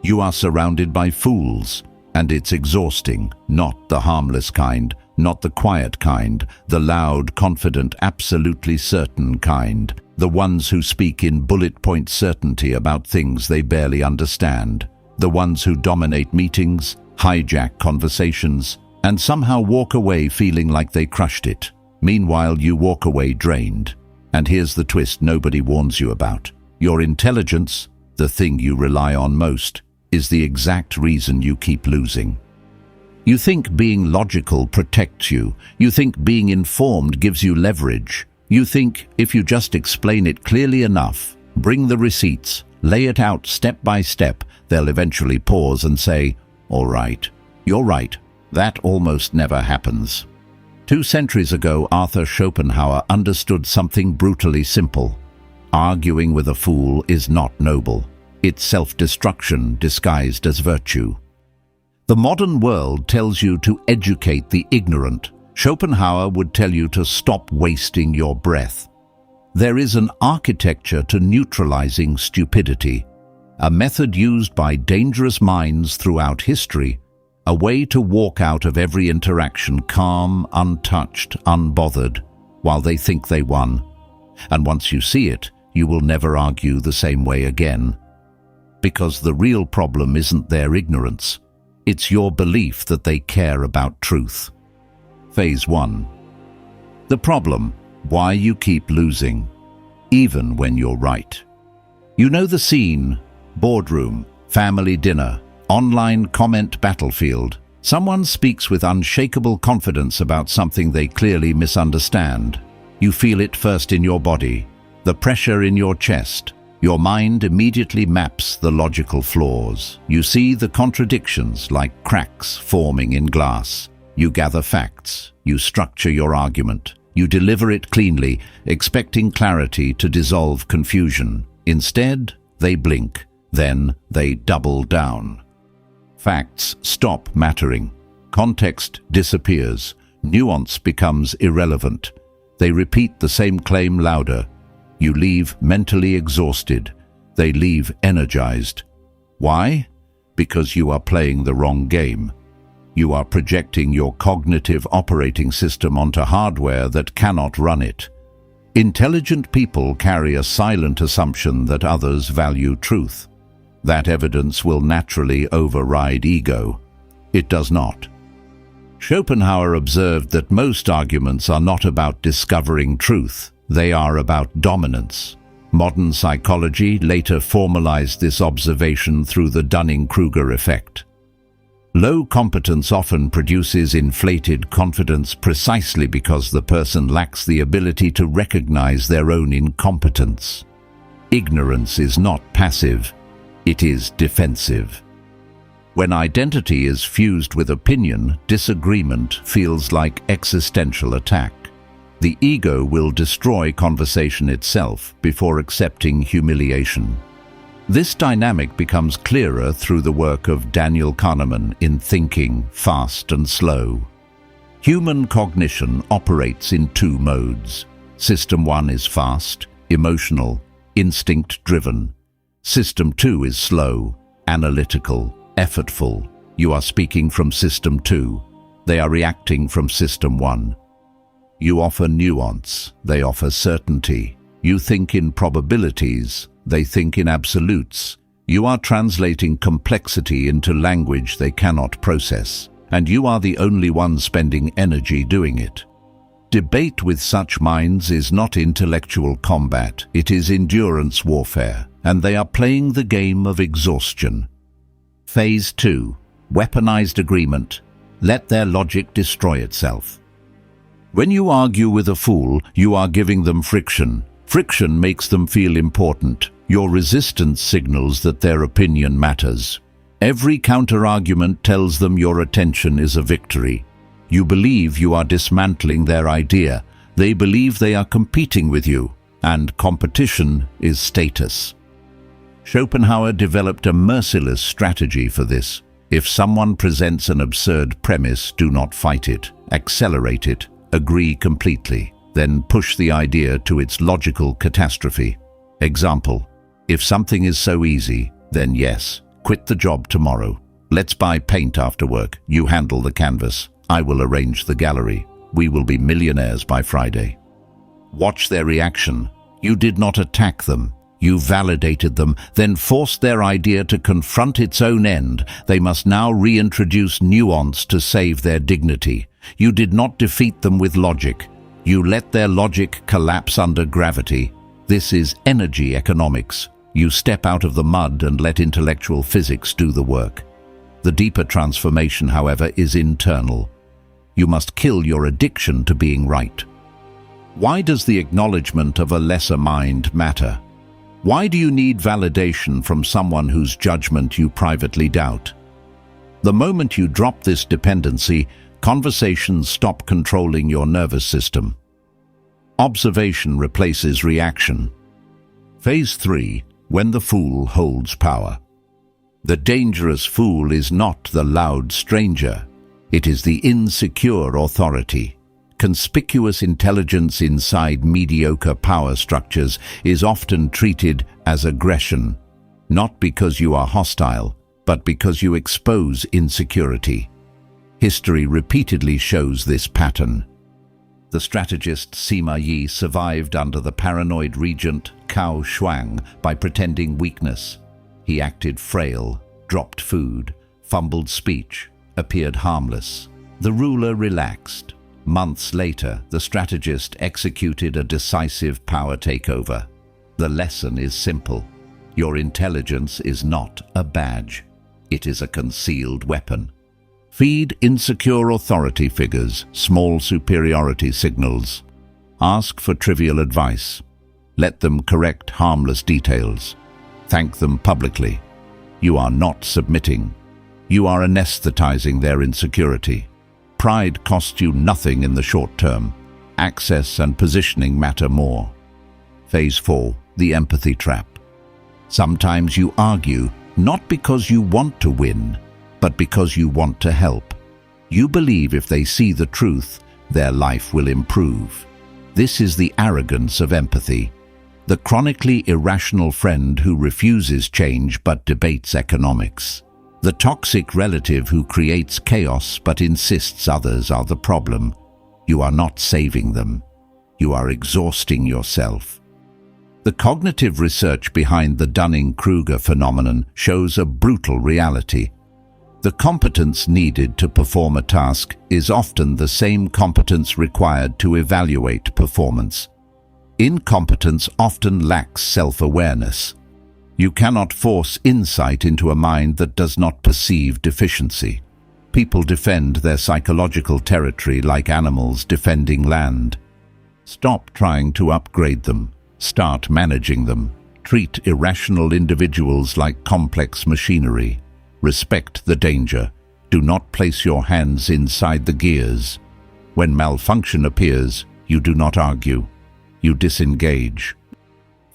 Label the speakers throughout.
Speaker 1: You are surrounded by fools, and it's exhausting, not the harmless kind, not the quiet kind, the loud, confident, absolutely certain kind, the ones who speak in bullet-point certainty about things they barely understand, the ones who dominate meetings, hijack conversations, and somehow walk away feeling like they crushed it. Meanwhile, you walk away drained. And here's the twist nobody warns you about. Your intelligence, the thing you rely on most, is the exact reason you keep losing. You think being logical protects you. You think being informed gives you leverage. You think if you just explain it clearly enough, bring the receipts, lay it out step by step, they'll eventually pause and say, "All right, you're right, that almost never happens." 2 centuries ago, Arthur Schopenhauer understood something brutally simple. Arguing with a fool is not noble. It's self-destruction disguised as virtue. The modern world tells you to educate the ignorant. Schopenhauer would tell you to stop wasting your breath. There is an architecture to neutralizing stupidity, a method used by dangerous minds throughout history, a way to walk out of every interaction calm, untouched, unbothered, while they think they won. And once you see it, you will never argue the same way again. Because the real problem isn't their ignorance. It's your belief that they care about truth. Phase 1. The problem: why you keep losing, even when you're right. You know the scene: boardroom, family dinner, online comment battlefield. Someone speaks with unshakable confidence about something they clearly misunderstand. You feel it first in your body, the pressure in your chest. Your mind immediately maps the logical flaws. You see the contradictions like cracks forming in glass. You gather facts. You structure your argument. You deliver it cleanly, expecting clarity to dissolve confusion. Instead, they blink. Then they double down. Facts stop mattering. Context disappears. Nuance becomes irrelevant. They repeat the same claim louder. You leave mentally exhausted. They leave energized. Why? Because you are playing the wrong game. You are projecting your cognitive operating system onto hardware that cannot run it. Intelligent people carry a silent assumption that others value truth. That evidence will naturally override ego. It does not. Schopenhauer observed that most arguments are not about discovering truth. They are about dominance. Modern psychology later formalized this observation through the Dunning-Kruger effect. Low competence often produces inflated confidence precisely because the person lacks the ability to recognize their own incompetence. Ignorance is not passive, it is defensive. When identity is fused with opinion, disagreement feels like existential attack. The ego will destroy conversation itself before accepting humiliation. This dynamic becomes clearer through the work of Daniel Kahneman in Thinking, Fast and Slow. Human cognition operates in 2 modes. System 1 is fast, emotional, instinct-driven. System 2 is slow, analytical, effortful. You are speaking from System 2. They are reacting from System 1. You offer nuance, they offer certainty. You think in probabilities, they think in absolutes. You are translating complexity into language they cannot process, and you are the only one spending energy doing it. Debate with such minds is not intellectual combat, it is endurance warfare, and they are playing the game of exhaustion. Phase 2. Weaponized agreement. Let their logic destroy itself. When you argue with a fool, you are giving them friction. Friction makes them feel important. Your resistance signals that their opinion matters. Every counter-argument tells them your attention is a victory. You believe you are dismantling their idea. They believe they are competing with you, and competition is status. Schopenhauer developed a merciless strategy for this. If someone presents an absurd premise, do not fight it, accelerate it, agree completely, then push the idea to its logical catastrophe. Example: if something is so easy, then yes, Quit the job tomorrow. Let's buy paint after work. You handle the canvas. I will arrange the gallery. We will be millionaires by Friday. Watch their reaction. You did not attack them. You validated them, then forced their idea to confront its own end. They must now reintroduce nuance to save their dignity. You did not defeat them with logic. You let their logic collapse under gravity. This is energy economics. You step out of the mud and let intellectual physics do the work. The deeper transformation, however, is internal. You must kill your addiction to being right. Why does the acknowledgement of a lesser mind matter? Why do you need validation from someone whose judgment you privately doubt? The moment you drop this dependency, conversations stop controlling your nervous system. Observation replaces reaction. Phase 3. When the fool holds power. The dangerous fool is not the loud stranger. It is the insecure authority. Conspicuous intelligence inside mediocre power structures is often treated as aggression, not because you are hostile, but because you expose insecurity. History repeatedly shows this pattern. The strategist Sima Yi survived under the paranoid regent Cao Shuang by pretending weakness. He acted frail, dropped food, fumbled speech, appeared harmless. The ruler relaxed. Months later, the strategist executed a decisive power takeover. The lesson is simple. Your intelligence is not a badge. It is a concealed weapon. Feed insecure authority figures small superiority signals. Ask for trivial advice. Let them correct harmless details. Thank them publicly. You are not submitting. You are anesthetizing their insecurity. Pride costs you nothing in the short term. Access and positioning matter more. Phase 4. The empathy trap. Sometimes you argue not because you want to win, but because you want to help. You believe if they see the truth, their life will improve. This is the arrogance of empathy. The chronically irrational friend who refuses change but debates economics. The toxic relative who creates chaos but insists others are the problem. You are not saving them. You are exhausting yourself. The cognitive research behind the Dunning-Kruger phenomenon shows a brutal reality. The competence needed to perform a task is often the same competence required to evaluate performance. Incompetence often lacks self-awareness. You cannot force insight into a mind that does not perceive deficiency. People defend their psychological territory like animals defending land. Stop trying to upgrade them. Start managing them. Treat irrational individuals like complex machinery. Respect the danger. Do not place your hands inside the gears. When malfunction appears, you do not argue. You disengage.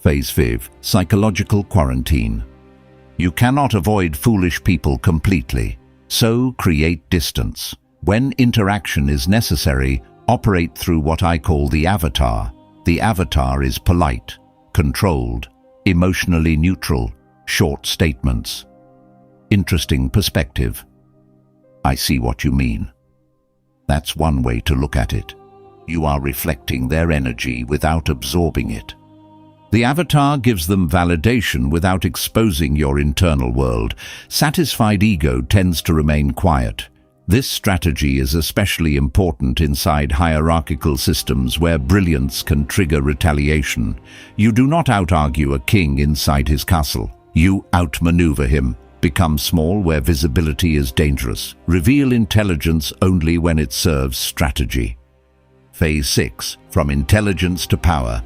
Speaker 1: Phase 5. Psychological quarantine. You cannot avoid foolish people completely, so create distance. When interaction is necessary, operate through what I call the avatar. The avatar is polite, controlled, emotionally neutral, short statements. Interesting perspective. I see what you mean. That's one way to look at it. You are reflecting their energy without absorbing it. The avatar gives them validation without exposing your internal world. Satisfied ego tends to remain quiet. This strategy is especially important inside hierarchical systems where brilliance can trigger retaliation. You do not out-argue a king inside his castle. You outmaneuver him. Become small where visibility is dangerous. Reveal intelligence only when it serves strategy. Phase 6. From intelligence to power.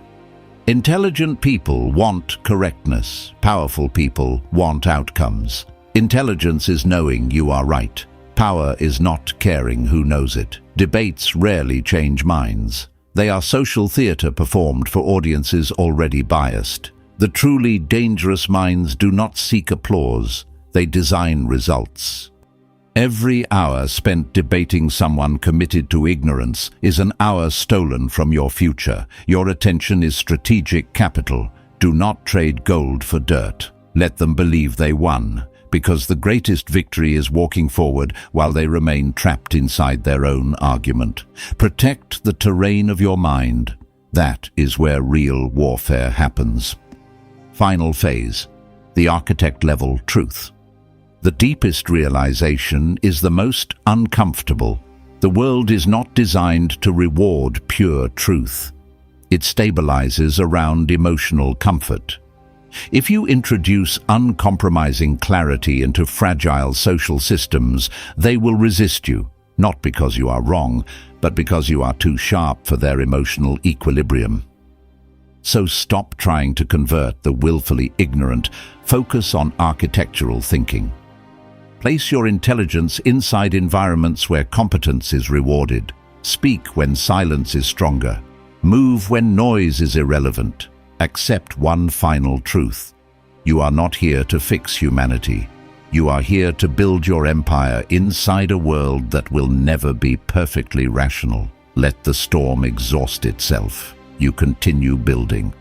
Speaker 1: Intelligent people want correctness. Powerful people want outcomes. Intelligence is knowing you are right. Power is not caring who knows it. Debates rarely change minds. They are social theater performed for audiences already biased. The truly dangerous minds do not seek applause. They design results. Every hour spent debating someone committed to ignorance is an hour stolen from your future. Your attention is strategic capital. Do not trade gold for dirt. Let them believe they won, because the greatest victory is walking forward while they remain trapped inside their own argument. Protect the terrain of your mind. That is where real warfare happens. Final phase, the architect-level truth. The deepest realization is the most uncomfortable. The world is not designed to reward pure truth. It stabilizes around emotional comfort. If you introduce uncompromising clarity into fragile social systems, they will resist you, not because you are wrong, but because you are too sharp for their emotional equilibrium. So stop trying to convert the willfully ignorant. Focus on architectural thinking. Place your intelligence inside environments where competence is rewarded. Speak when silence is stronger. Move when noise is irrelevant. Accept one final truth. You are not here to fix humanity. You are here to build your empire inside a world that will never be perfectly rational. Let the storm exhaust itself. You continue building.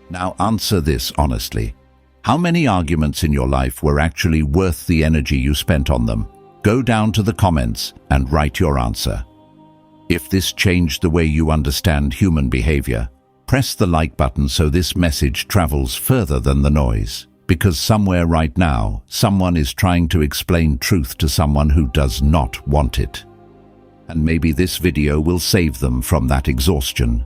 Speaker 1: Now answer this honestly. How many arguments in your life were actually worth the energy you spent on them? Go down to the comments and write your answer. If this changed the way you understand human behavior, press the like button so this message travels further than the noise. Because somewhere right now, someone is trying to explain truth to someone who does not want it. And maybe this video will save them from that exhaustion.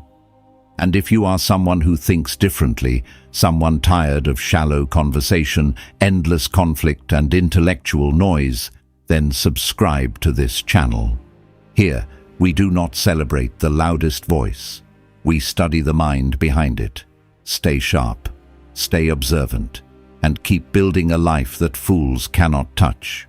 Speaker 1: And if you are someone who thinks differently, someone tired of shallow conversation, endless conflict and intellectual noise, then subscribe to this channel. Here, we do not celebrate the loudest voice. We study the mind behind it. Stay sharp, stay observant, and keep building a life that fools cannot touch.